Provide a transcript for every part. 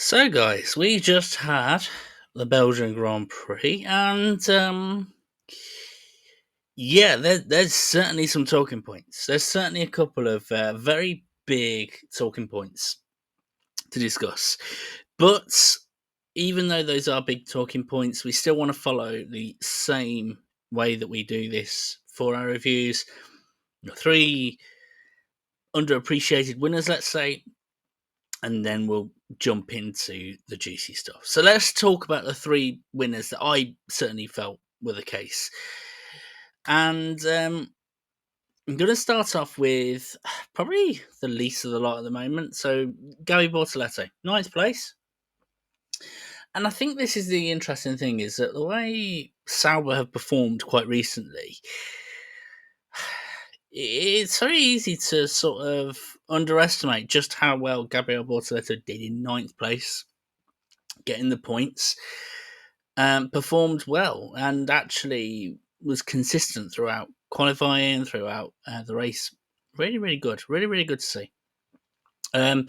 So, guys, we just had the Belgian Grand Prix, and yeah, there's certainly some talking points. There's certainly a couple of very big talking points to discuss. But even though those are big talking points, we still want to follow the same way that we do this for our reviews. Three underappreciated winners, let's say, and then we'll jump into the juicy stuff. So let's talk about the three winners that I certainly felt were the case. And I'm going to start off with probably the least of the lot at the moment. So Gabby Bortoleto, ninth place. And I think this is the interesting thing is that the way Sauber have performed quite recently, it's very easy to sort of underestimate just how well Gabriel Bortoleto did in ninth place, getting the points. Performed well and actually was consistent throughout qualifying, throughout the race. Really, really good. Really, really good to see. And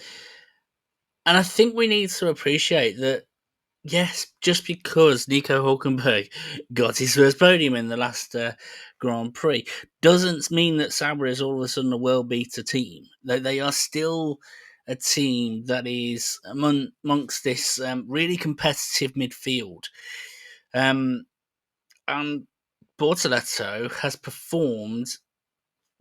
I think we need to appreciate that, yes, just because Nico Hulkenberg got his first podium in the last Grand Prix doesn't mean that Sauber is all of a sudden a world beater team. They are still a team that is amongst this really competitive midfield. And Bortoleto has performed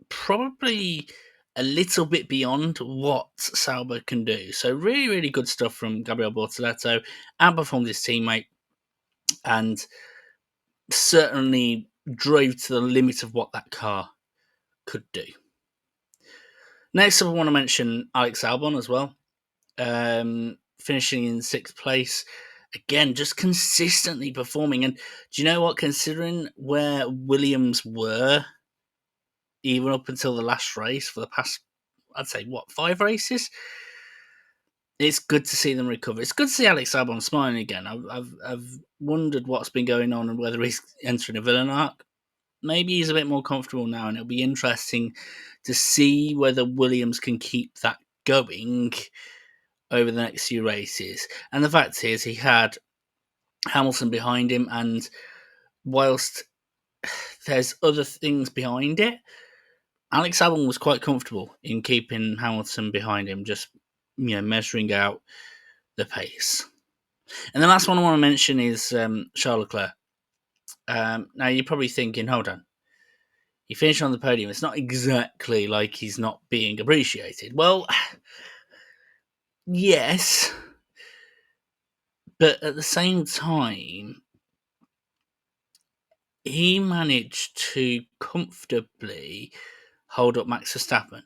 probably a little bit beyond what Sauber can do. So really, really good stuff from Gabriel Bortoleto. Outperformed his teammate and certainly drove to the limit of what that car could do. Next up, I want to mention Alex Albon as well. Finishing in sixth place. Again, just consistently performing. And do you know what? Considering where Williams were even up until the last race for the past, I'd say, 5 races. It's good to see them recover. It's good to see Alex Albon smiling again. I've wondered what's been going on and whether he's entering a villain arc. Maybe he's a bit more comfortable now, and it'll be interesting to see whether Williams can keep that going over the next few races. And the fact is, he had Hamilton behind him, and whilst there's other things behind it, Alex Albon was quite comfortable in keeping Hamilton behind him, just measuring out the pace. And the last one I want to mention is Charles Leclerc. Now you're probably thinking, hold on, he finished on the podium. It's not exactly like he's not being appreciated. Well, yes, but at the same time, he managed to comfortably hold up Max Verstappen.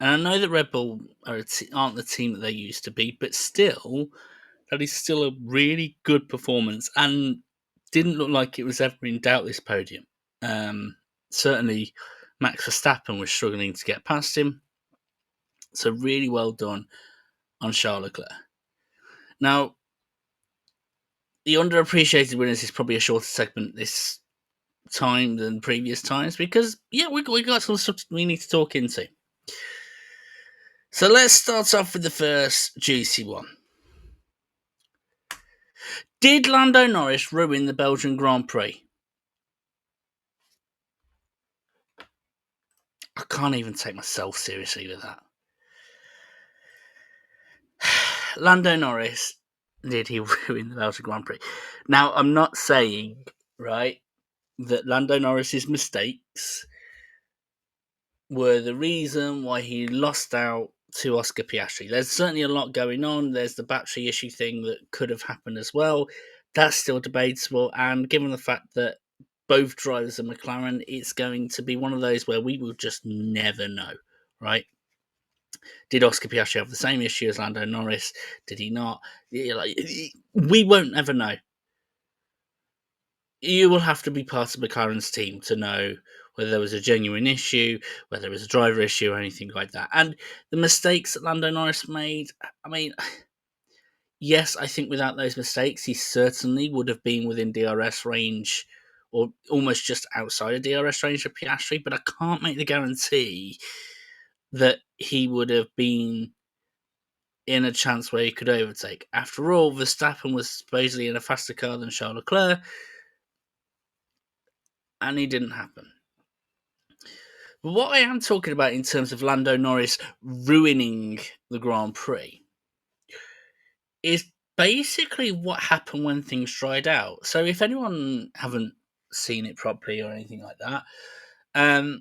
And I know that Red Bull aren't the team that they used to be, but still, that is still a really good performance and didn't look like it was ever in doubt, this podium. Certainly, Max Verstappen was struggling to get past him. So really well done on Charles Leclerc. Now, the underappreciated winners is probably a shorter segment this time than previous times because, yeah, we got some stuff we need to talk into. So let's start off with the first juicy one. Did Lando Norris ruin the Belgian Grand Prix? I can't even take myself seriously with that. Lando Norris, did he ruin the Belgian Grand Prix? Now, I'm not saying, right, that Lando Norris's mistakes were the reason why he lost out to Oscar Piastri. There's certainly a lot going on. There's the battery issue thing that could have happened as well. That's still debatable. And given the fact that both drivers are McLaren, it's going to be one of those where we will just never know, right? Did Oscar Piastri have the same issue as Lando Norris? Did he not? We won't ever know. You will have to be part of McLaren's team to know whether there was a genuine issue, whether there was a driver issue, or anything like that. And the mistakes that Lando Norris made, I mean, yes, I think without those mistakes, he certainly would have been within DRS range or almost just outside of DRS range of Piastri, but I can't make the guarantee that he would have been in a chance where he could overtake. After all, Verstappen was supposedly in a faster car than Charles Leclerc, and it didn't happen. But what I am talking about in terms of Lando Norris ruining the Grand Prix is basically what happened when things dried out. So if anyone haven't seen it properly or anything like that,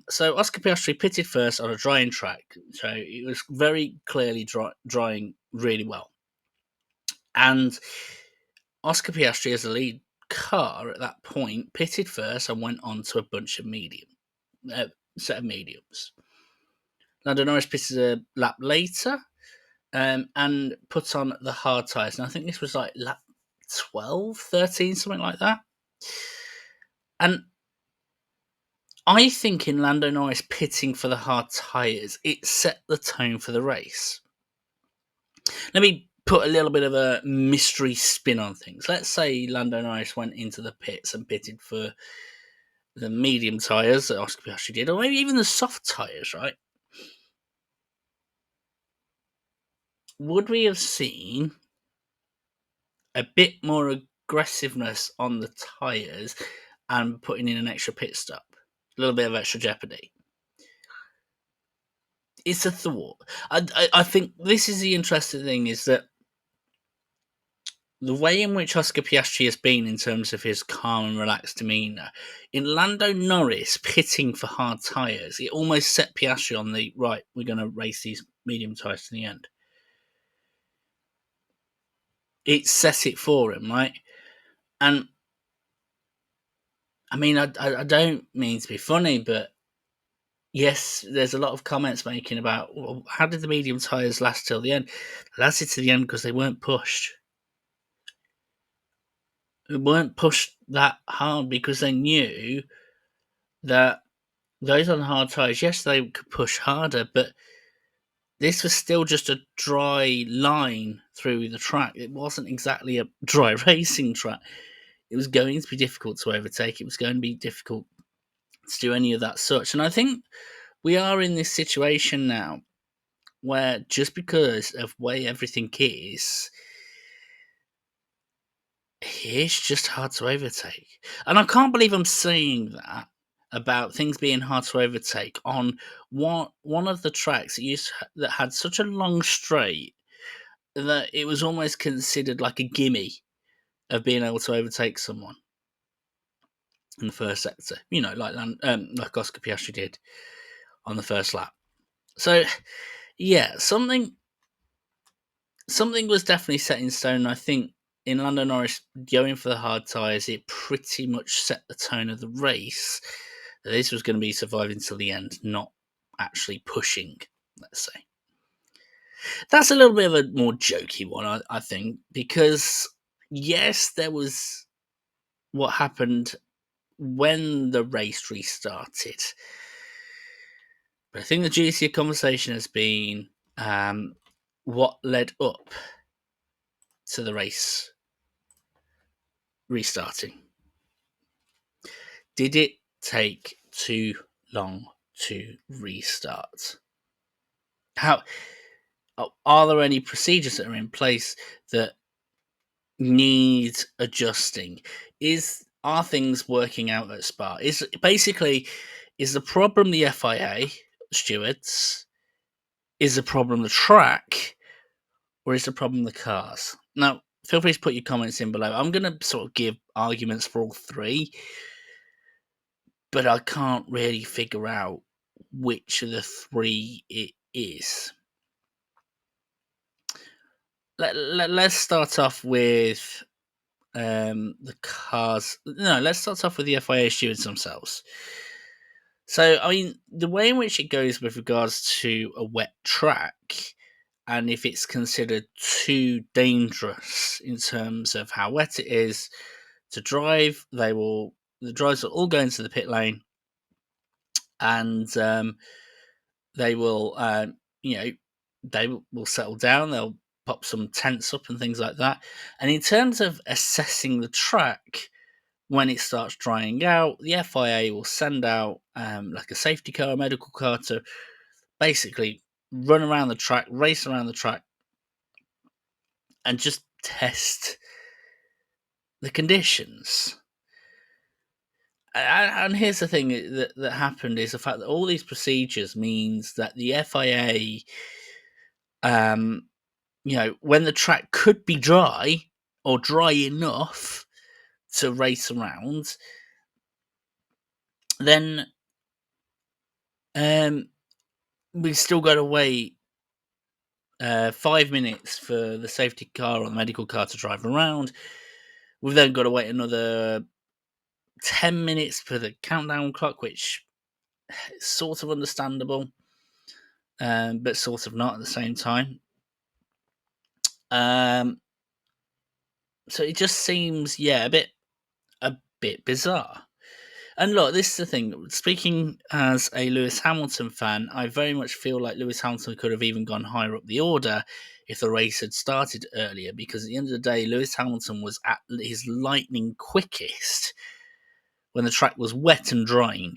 so Oscar Piastri pitted first on a drying track, so it was very clearly drying really well. And Oscar Piastri, as the lead car at that point, pitted first and went on to a bunch of set of mediums. Lando Norris pitted a lap later, and put on the hard tyres. And I think this was like lap 12, 13, something like that. And I think in Lando Norris pitting for the hard tyres, it set the tone for the race. Let me put a little bit of a mystery spin on things. Let's say Lando Norris went into the pits and pitted for the medium tyres that Oscar Piastri did, or maybe even the soft tyres, right? Would we have seen a bit more aggressiveness on the tyres and putting in an extra pit stop? A little bit of extra jeopardy. It's a thought. I think this is the interesting thing, is that the way in which Oscar Piastri has been in terms of his calm and relaxed demeanour, in Lando Norris pitting for hard tyres, it almost set Piastri on the, right, we're going to race these medium tyres to the end. It set it for him, right? And, I mean, I don't mean to be funny, but yes, there's a lot of comments making about, well, how did the medium tyres last till the end? They lasted to the end because they weren't pushed. They weren't pushed that hard because they knew that those on hard tyres, yes, they could push harder, but this was still just a dry line through the track. It wasn't exactly a dry racing track. It was going to be difficult to overtake. It was going to be difficult to do any of that such. And I think we are in this situation now where just because of the way everything is, it's just hard to overtake. And I can't believe I'm saying that about things being hard to overtake on one of the tracks that had such a long straight that it was almost considered like a gimme of being able to overtake someone in the first sector. You know, like Oscar Piastri did on the first lap. So yeah, something was definitely set in stone. I think in Lando Norris going for the hard tyres, it pretty much set the tone of the race. This was going to be surviving till the end, not actually pushing, let's say. That's a little bit of a more jokey one, I think, because yes, there was what happened when the race restarted. But I think the juicier conversation has been what led up to the race restarting. Did it take too long to restart? How are there any procedures that are in place that need adjusting? Are things working out at Spa? Is the problem the FIA stewards? Is the problem the track? Or is the problem the cars? Now, feel free to put your comments in below. I'm going to sort of give arguments for all three, but I can't really figure out which of the three it is. Let's start off with the cars. No, let's start off with the FIA stewards themselves. So, I mean, the way in which it goes with regards to a wet track, and if it's considered too dangerous in terms of how wet it is to drive, the drivers will all go into the pit lane, and they will, they will settle down. They'll pop some tents up and things like that. And in terms of assessing the track, when it starts drying out, the FIA will send out like a safety car, a medical car, to basically run around the track, race around the track, and just test the conditions. And here's the thing that happened is the fact that all these procedures means that the FIA, when the track could be dry or dry enough to race around, then we've still got to wait 5 minutes for the safety car or the medical car to drive around. We've then got to wait another 10 minutes for the countdown clock, which is sort of understandable, but sort of not at the same time. So it just seems, a bit bizarre. And look, this is the thing. Speaking as a Lewis Hamilton fan, I very much feel like Lewis Hamilton could have even gone higher up the order if the race had started earlier, because at the end of the day, Lewis Hamilton was at his lightning quickest when the track was wet and drying.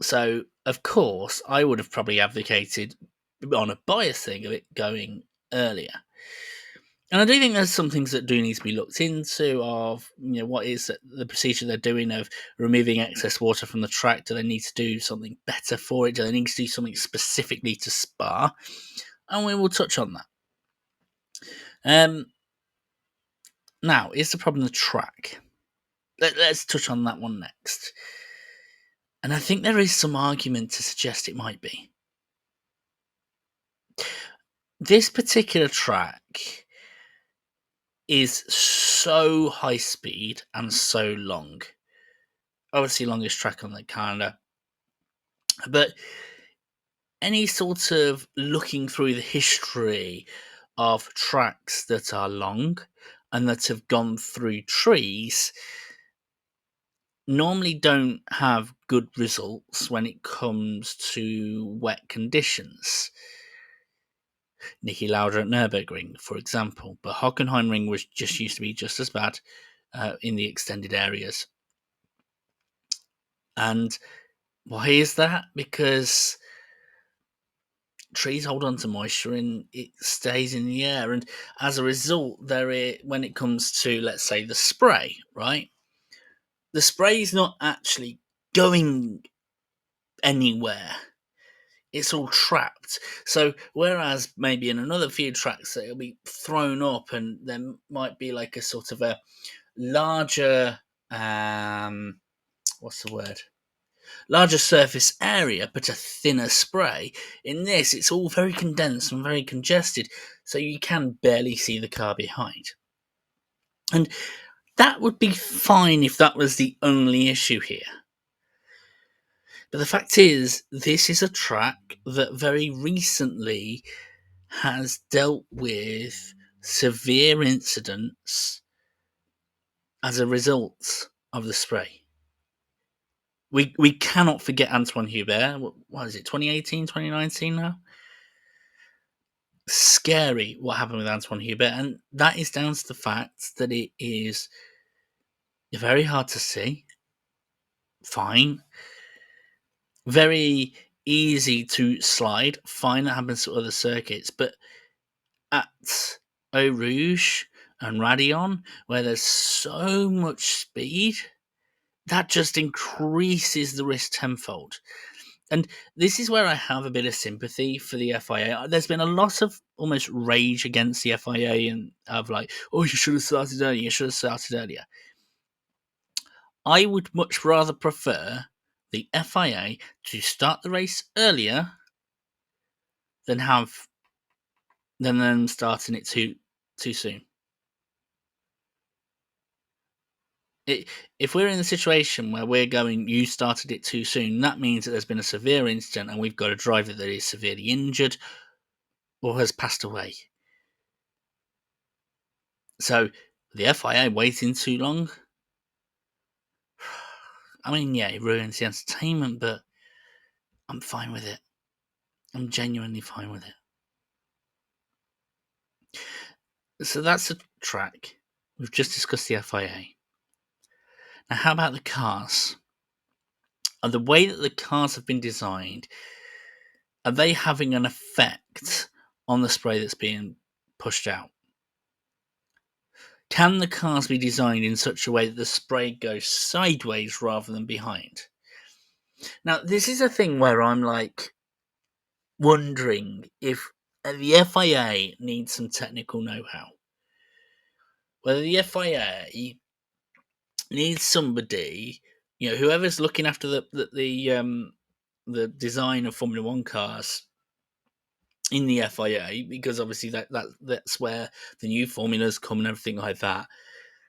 So, of course, I would have probably advocated on a bias thing of it going earlier. And I do think there's some things that do need to be looked into of, what is the procedure they're doing of removing excess water from the track. Do they need to do something better for it? Do they need to do something specifically to Spa? And we will touch on that. Now, is the problem the track? Let's touch on that one next. And I think there is some argument to suggest it might be. This particular track is so high speed and so long. Obviously, longest track on the calendar. But any sort of looking through the history of tracks that are long and that have gone through trees normally don't have good results when it comes to wet conditions. Niki Lauda at Nürburgring, for example, but Hockenheimring was used to be just as bad in the extended areas. And why is that? Because trees hold on to moisture and it stays in the air, and as a result, when it comes to, let's say, the spray, right? The spray is not actually going anywhere. It's all trapped. So whereas maybe in another few tracks it'll be thrown up and there might be like a sort of a larger what's the word? Larger surface area, but a thinner spray. In this, it's all very condensed and very congested, so you can barely see the car behind. And that would be fine if that was the only issue here. But the fact is, this is a track that very recently has dealt with severe incidents as a result of the spray. We cannot forget Antoine Hubert. What is it, 2018, 2019 now? Scary what happened with Antoine Hubert, and that is down to the fact that it is very hard to see. Fine. Very easy to slide. Fine, that happens to other circuits, but at Eau Rouge and Raidillon, where there's so much speed, that just increases the risk tenfold. And this is where I have a bit of sympathy for the FIA. There's been a lot of almost rage against the FIA and of like, oh, you should have started earlier, you should have started earlier. I would much rather prefer the FIA to start the race earlier than them starting it too soon. If we're in a situation where we're going, you started it too soon, that means that there's been a severe incident and we've got a driver that is severely injured or has passed away. So the FIA waiting too long, I mean, yeah, it ruins the entertainment, but I'm fine with it. I'm genuinely fine with it. So that's the track. We've just discussed the FIA. Now, how about the cars? The way that the cars have been designed, are they having an effect on the spray that's being pushed out? Can the cars be designed in such a way that the spray goes sideways rather than behind? Now, this is a thing where I'm like wondering if the FIA needs some technical know-how. Whether the FIA needs somebody, whoever's looking after the design of Formula One cars in the FIA, because obviously that's where the new formulas come and everything like that,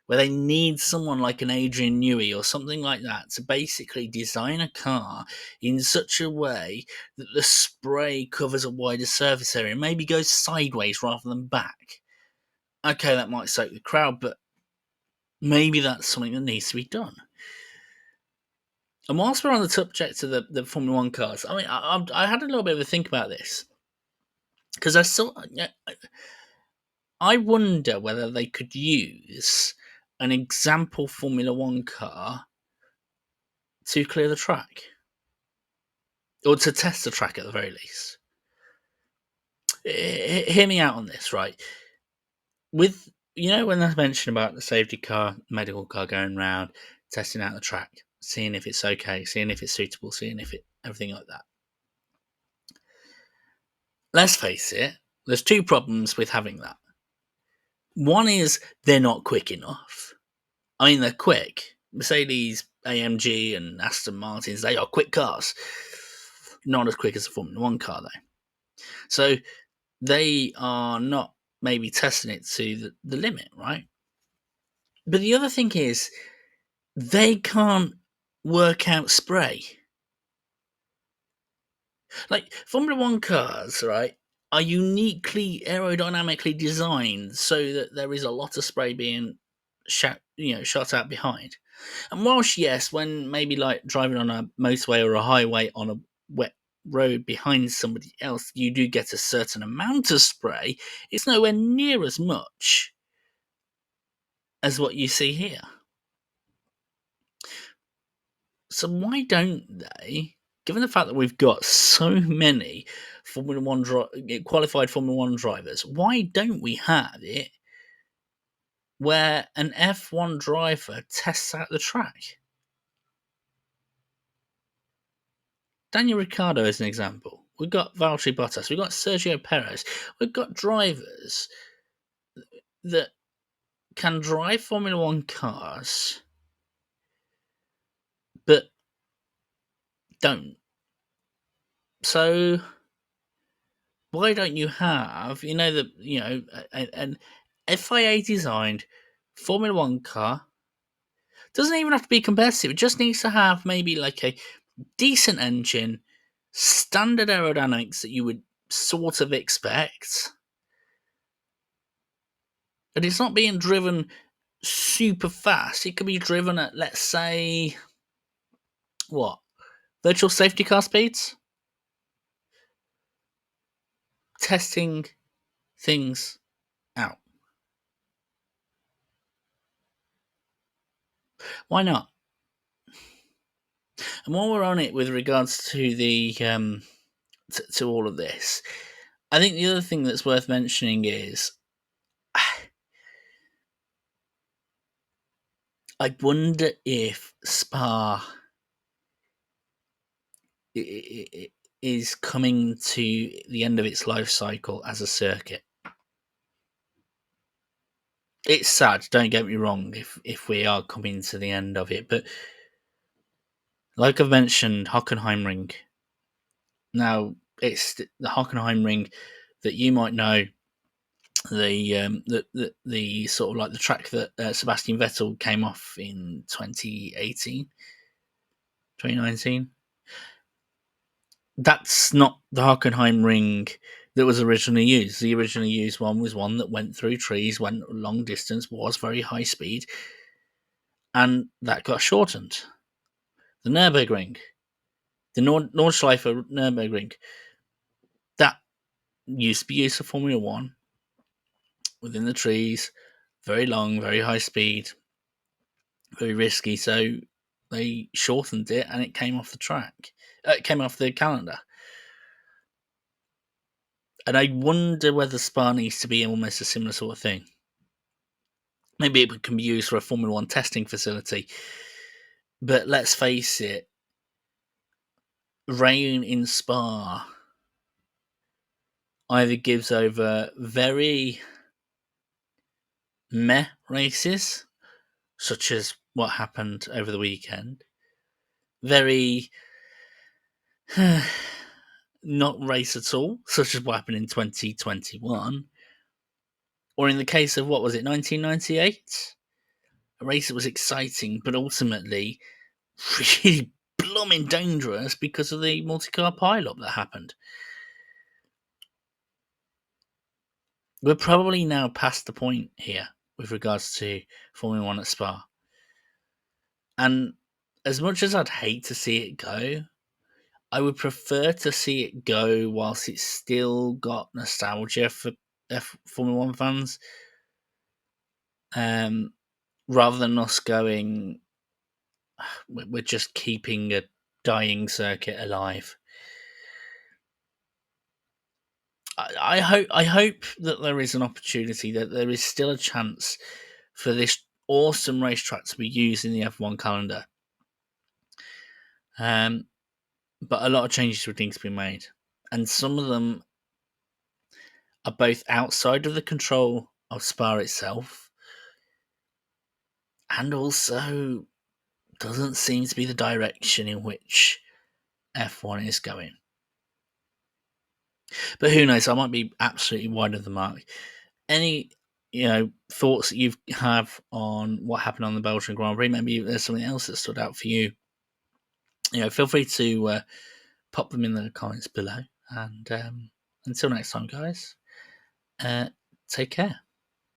where they need someone like an Adrian Newey or something like that to basically design a car in such a way that the spray covers a wider surface area, maybe goes sideways rather than back. Okay, that might soak the crowd, but maybe that's something that needs to be done. And whilst we're on the subject of the Formula One cars, I mean, I had a little bit of a think about this because I wonder whether they could use an example Formula One car to clear the track, or to test the track at the very least. Hear me out on this, right? With when I mentioned about the safety car, medical car going around, testing out the track, seeing if it's okay, seeing if it's suitable, seeing if everything like that. Let's face it, there's two problems with having that. One is they're not quick enough. I mean, they're quick. Mercedes, AMG, and Aston Martins, they are quick cars. Not as quick as a Formula One car, though. So they are not maybe testing it to the limit, right? But the other thing is, they can't work out spray. Like, Formula One cars, right, are uniquely aerodynamically designed so that there is a lot of spray being shot out behind. And whilst, yes, when maybe like driving on a motorway or a highway on a wet road behind somebody else, you do get a certain amount of spray, it's nowhere near as much as what you see here. So why don't they, given the fact that we've got so many qualified Formula One drivers, why don't we have it where an F1 driver tests out the track? Daniel Ricciardo is an example. We've got Valtteri Bottas. We've got Sergio Perez. We've got drivers that can drive Formula One cars, but don't. So why don't you have, an FIA designed Formula One car? Doesn't even have to be competitive. It just needs to have maybe like a decent engine, standard aerodynamics that you would sort of expect. And it's not being driven super fast. It could be driven at, let's say, what? Virtual safety car speeds? Testing things out. Why not? And while we're on it with regards to the to all of this, I think the other thing that's worth mentioning is I wonder if Spa is coming to the end of its life cycle as a circuit. It's sad, don't get me wrong, if we are coming to the end of it, but like I've mentioned, Hockenheimring. Now, it's the Hockenheimring that you might know, the sort of like the track that Sebastian Vettel came off in 2018, 2019. That's not the Hockenheimring that was originally used. The originally used one was one that went through trees, went long distance, was very high speed, and that got shortened. The Nürburgring, the Nordschleife Nürburgring, that used to be used for Formula One, within the trees, very long, very high speed, very risky. So they shortened it, and it came off the track. It came off the calendar. And I wonder whether Spa needs to be almost a similar sort of thing. Maybe it can be used for a Formula One testing facility. But let's face it, rain in Spa either gives over very meh races, such as what happened over the weekend, very not race at all, such as what happened in 2021, or in the case of, what was it, 1998? A race that was exciting, but ultimately really blooming dangerous because of the multi-car pileup that happened. We're probably now past the point here with regards to Formula One at Spa. And as much as I'd hate to see it go, I would prefer to see it go whilst it's still got nostalgia for Formula One fans, rather than us going, we're just keeping a dying circuit alive. I hope that there is an opportunity, that there is still a chance for this awesome racetrack to be used in the F1 calendar. But a lot of changes would need to be made, and some of them are both outside of the control of Spa itself, and also doesn't seem to be the direction in which F1 is going. But who knows? I might be absolutely wide of the mark. Any thoughts that you have on what happened on the Belgian Grand Prix? Maybe there's something else that stood out for you. Feel free to pop them in the comments below. And until next time, guys, take care.